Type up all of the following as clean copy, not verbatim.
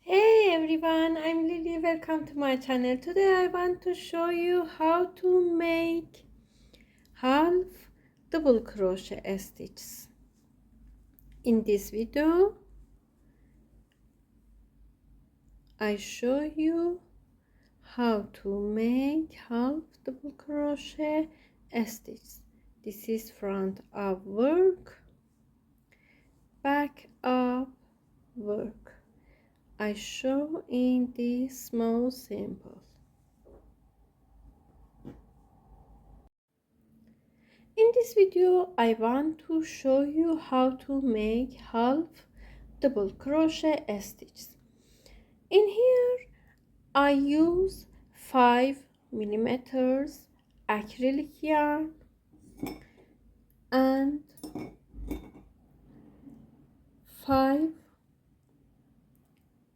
Hey everyone, I'm Lily. Welcome to my channel. Today I want to show you how to make half double crochet stitches. In this video, I show you how to make half double crochet stitches. This is front of work, back of work. I show in this small sample. In this video, I want to show you how to make half double crochet stitches. In here, I use 5 mm acrylic yarn and 5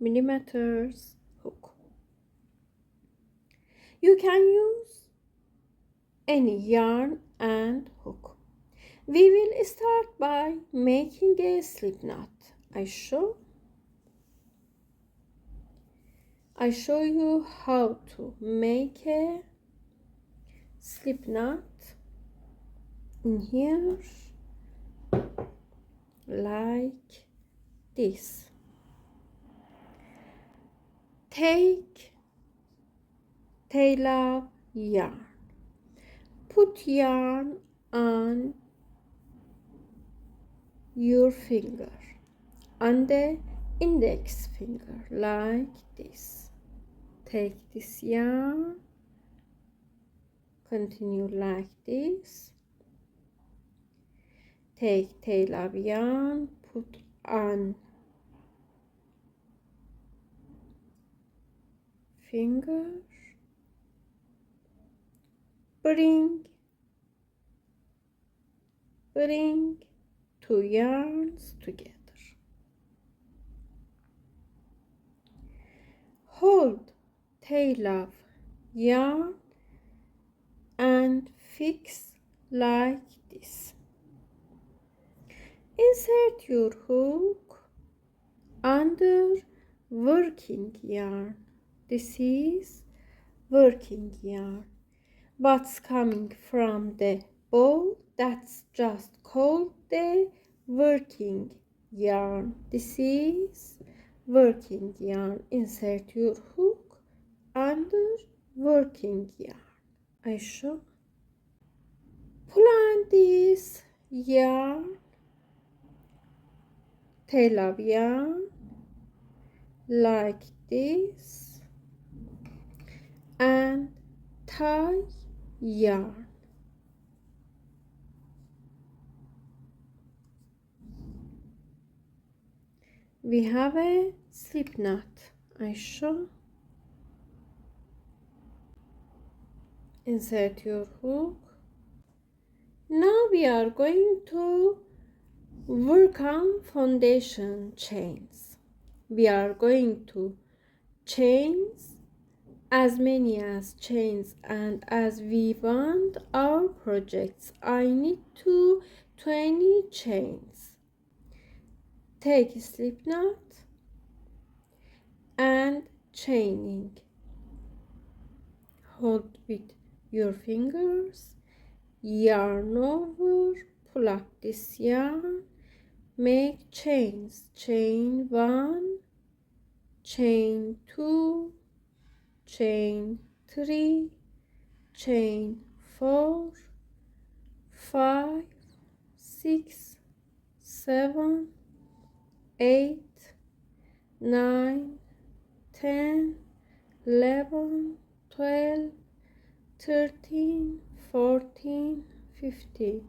mm hook. You can use any yarn and hook. We will start by making a slip knot. I show you how to make a slip knot in here like this. Take tail of yarn. Put yarn on your finger, on the index finger, like this. Take this yarn, continue like this. Take tail of yarn, put on finger, bring two yarns together. Hold tail of yarn and fix like this. Insert your hook under working yarn. This is working yarn. What's coming from the ball, that's just called the working yarn. This is working yarn. Insert your hook under working yarn. I show. Pull on this yarn, tail of yarn, like this, and tie yarn. We have a slip knot. I show. Insert your hook. Now we are going to work on foundation chains. We are going to chains as many as chains and as we want our projects. I need 20 chains. Take a slip knot and chaining. Hold with your fingers, yarn over, pull up this yarn, make chains. Chain 1, chain 2, chain 3, chain 4, 5, 6, 7, 8, 9, 10, 11, 12, 13, 14, 15,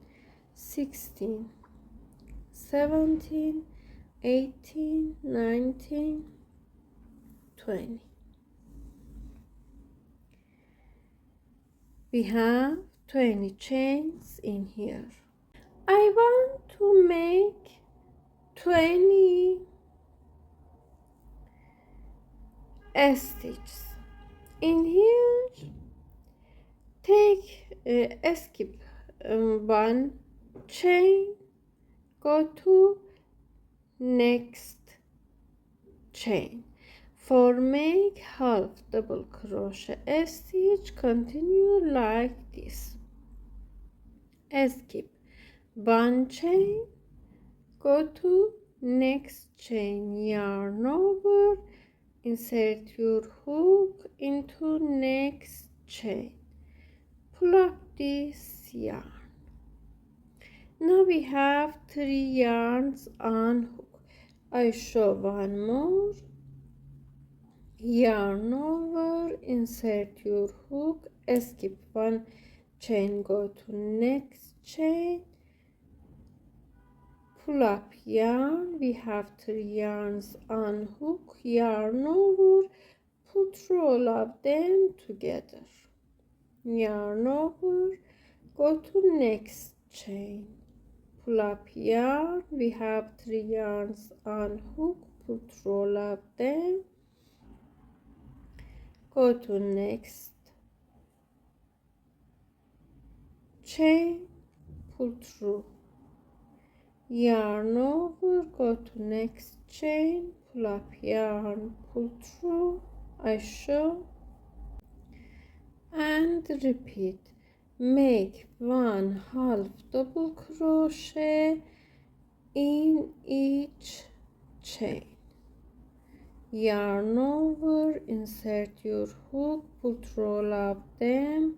16, 17, 18, 19, 20. We have 20 chains in here. I want to make 20 stitches. In here, take skip one chain, go to next chain. For make half double crochet stitch, continue like this. Skip one chain, go to next chain, yarn over, insert your hook into next chain, pull up this yarn. Now we have 3 yarns on hook. I show one more, yarn over, insert your hook, skip one chain, go to next chain, pull up yarn. We have 3 yarns on hook, yarn over, put roll of them together, yarn over, go to next chain, pull up yarn. We have 3 yarns on hook, put roll up them, go to next chain, pull through, yarn over, go to next chain, pull up yarn, pull through, I show, and repeat. Make 1 half double crochet in each chain, yarn over, insert your hook, put roll up them,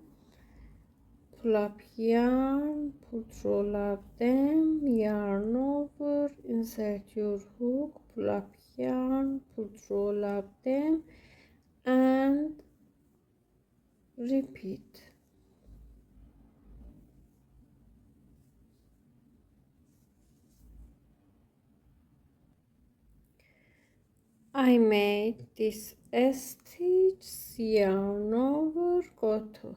pull up yarn, put roll up them, yarn over, insert your hook, pull up yarn, put roll up them, and repeat. I made this stitch, yarn over, go to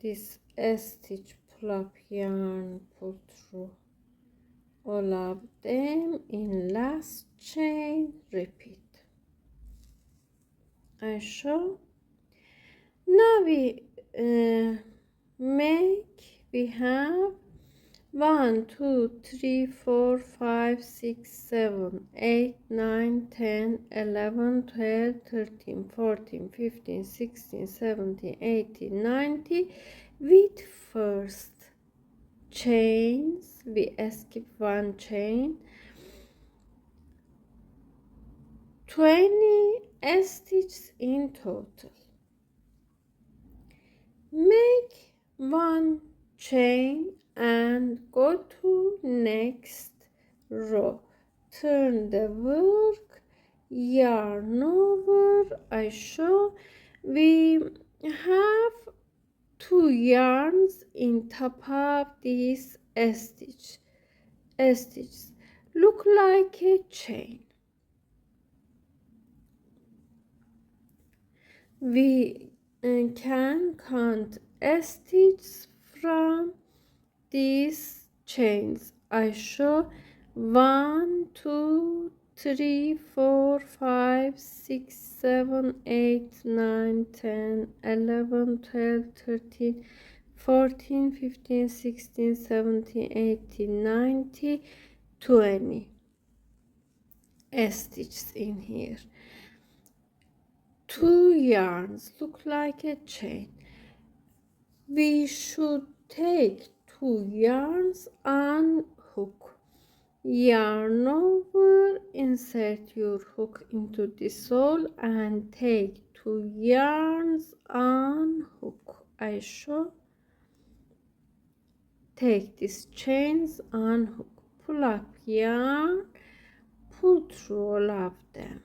this stitch, pull up yarn, pull through all of them in last chain, repeat. I show. Now we have 1 2 3 4 5 6 7 8 9 10 11 12 13 14 15 16 17 18 19 with first chains. We skip one chain, 20 stitches in total. Make one chain and go to next row, turn the work, yarn over. I show we have 2 yarns in top of this stitches look like a chain. We can count stitches from these chains. I show 1 2 3 4 5 6 7 8 9 10 11 12 13 14 15 16 17 18 19 20 stitches in here. 2 yarns look like a chain. We should take 2 yarns on hook, yarn over, insert your hook into the sole and take 2 yarns on hook. I show. Take these chains on hook, pull up yarn, pull through all of them,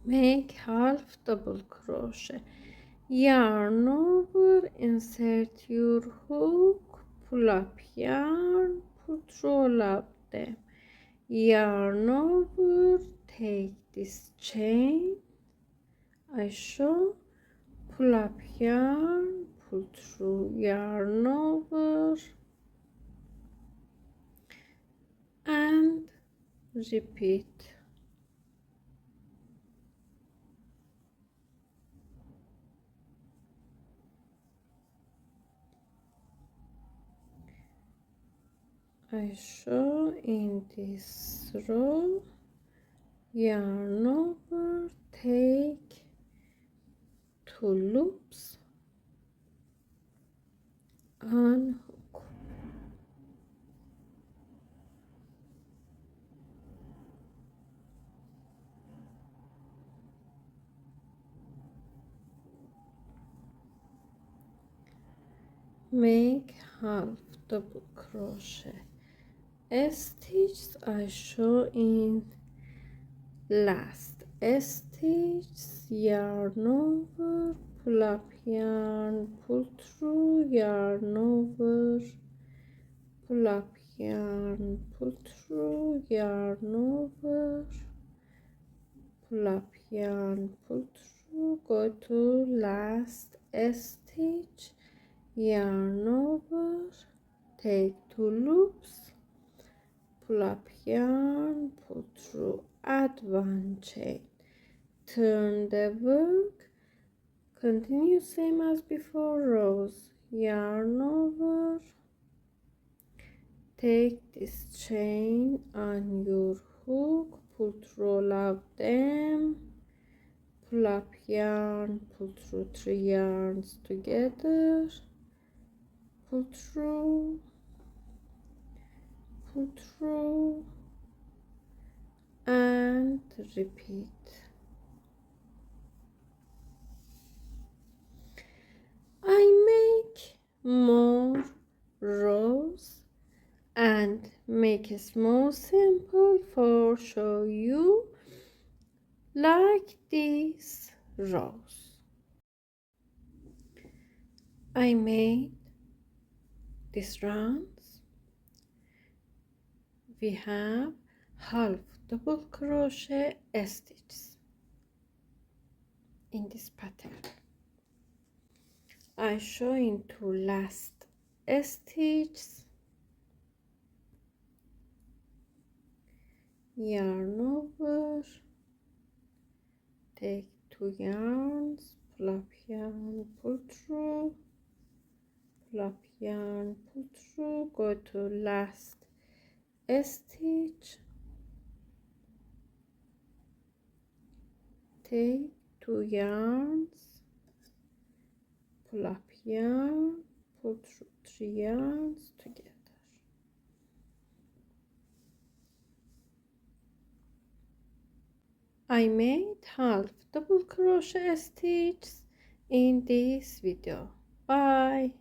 make half double crochet, yarn over, insert your hook, pull up yarn, pull through all of them, yarn over, take this chain, I show, pull up yarn, pull through, yarn over, and repeat. I show in this row yarn over, take 2 loops, unhook. Make half double crochet stitches I show in last stitch, yarn over, pull up yarn, pull through, yarn over, pull up yarn, pull through, yarn over, pull up yarn, pull through, go to last stitch, yarn over, take 2 loops, pull up yarn, pull through, add 1 chain, turn the work, continue same as before, rows, yarn over, take this chain on your hook, pull through all of them, pull up yarn, pull through 3 yarns together, pull through, pull through, and repeat. I make more rows and make it more simple for show you like these rows. I made these rounds. We have half double crochet stitches in this pattern. I show into last stitch, yarn over, take 2 yarns, pull up yarn, pull through, pull up yarn, pull through, go to last stitch, take 2 yarns, pull up yarn, pull through 3 yarns together. I made half double crochet stitches in this video. Bye.